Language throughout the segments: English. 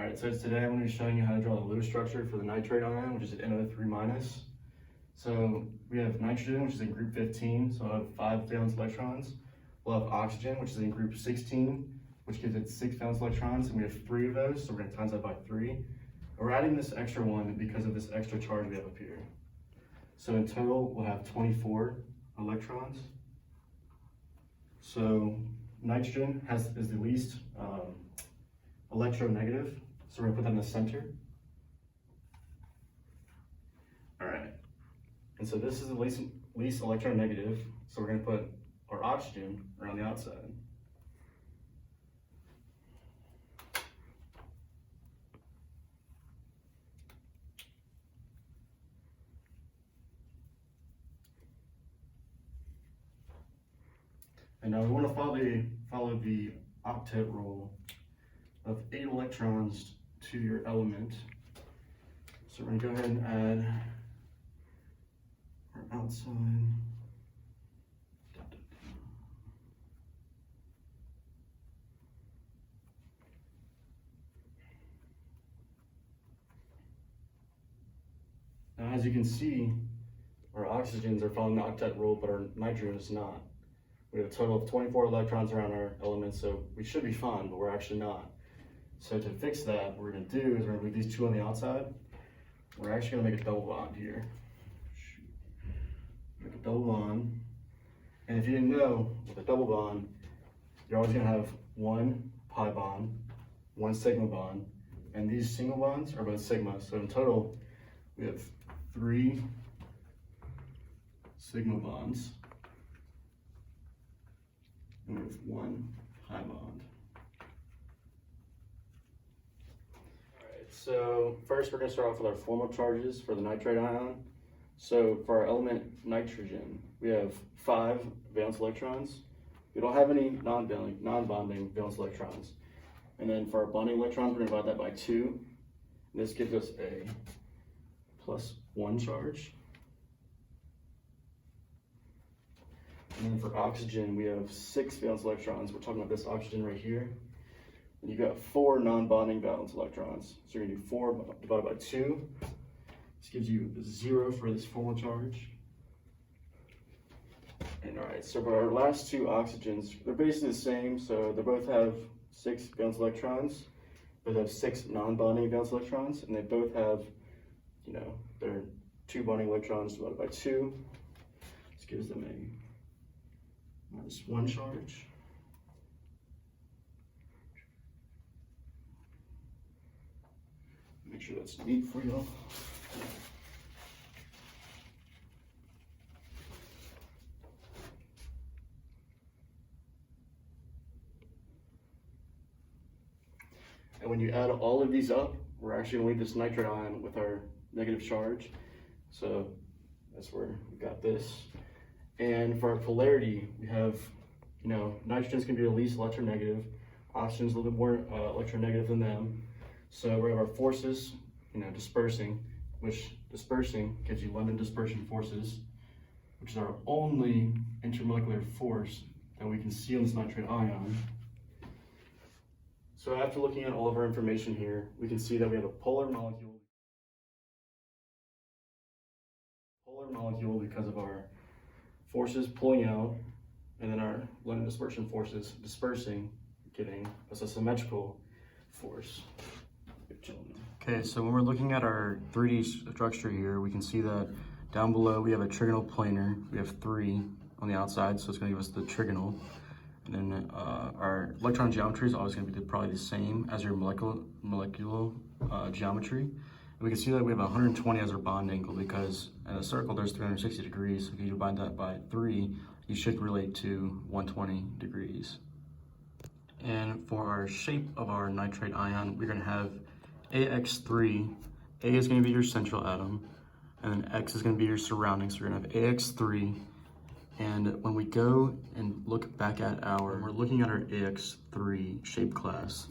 Alright, so today I'm going to be showing you how to draw the Lewis structure for the nitrate ion, which is an NO3-. So we have nitrogen, which is in group 15, so it'll have 5 valence electrons. We'll have oxygen, which is in group 16, which gives it 6 valence electrons, and we have 3 of those, so we're going to times that by 3. We're adding this extra one because of this extra charge we have up here. So in total, we'll have 24 electrons. So nitrogen is the least electronegative, so we're going to put that in the center. All right, and so this is the least electronegative, so we're going to put our oxygen around the outside. And now we want to follow the octet rule of 8 electrons to your element. So we're going to go ahead and add our outside. Now, as you can see, our oxygens are following the octet rule, but our nitrogen is not. We have a total of 24 electrons around our element, so we should be fine, but we're actually not. So to fix that, what we're going to do is we're going to leave these 2 on the outside. We're actually going to make a double bond here. Make a double bond. And if you didn't know, with a double bond, you're always going to have 1 pi bond, 1 sigma bond, and these single bonds are both sigma. So in total, we have 3 sigma bonds. And we have 1 pi bond. Alright, so first we're going to start off with our formal charges for the nitrate ion. So for our element nitrogen, we have 5 valence electrons. We don't have any non-bonding valence electrons. And then for our bonding electrons, we're going to divide that by 2. And this gives us a +1 charge. And then for oxygen, we have 6 valence electrons. We're talking about this oxygen right here. And you've got 4 non-bonding valence electrons. So you're going to do 4 divided by 2. This gives you 0 for this formal charge. And all right, so for our last 2 oxygens, they're basically the same. So they both have 6 valence electrons. Both have 6 non-bonding valence electrons. And they both have, their 2 bonding electrons divided by 2. This gives them a -1 charge. Make sure that's neat for you. And when you add all of these up, we're actually going to leave this nitrate ion with our negative charge. So that's where we got this. And for our polarity, we have, nitrogen's going to be the least electronegative. Oxygen's a little bit more electronegative than them. So we have our forces, dispersing, which dispersing gives you London dispersion forces, which is our only intermolecular force that we can see on this nitrate ion. So after looking at all of our information here, we can see that we have a polar molecule. Because of our forces pulling out, and then our London dispersion forces dispersing, giving us a symmetrical force. Okay, so when we're looking at our 3D structure here, we can see that down below we have a trigonal planar. We have 3 on the outside, so it's going to give us the trigonal. And then our electron geometry is always going to be probably the same as your molecular geometry. And we can see that we have 120 as our bond angle because in a circle there's 360 degrees. So if you divide that by 3, you should relate to 120 degrees. And for our shape of our nitrate ion, we're going to have AX3. A is going to be your central atom, and then X is going to be your surrounding. So we're going to have AX3. And when we go and look back at we're looking at our AX3 shape class,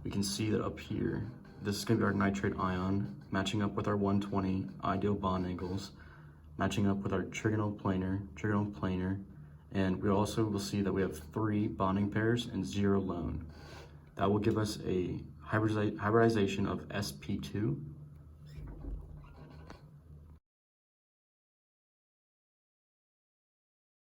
we can see that up here, this is going to be our nitrate ion, matching up with our 120 ideal bond angles, matching up with our trigonal planar, and we also will see that we have 3 bonding pairs and 0 lone. That will give us a hybridization of sp2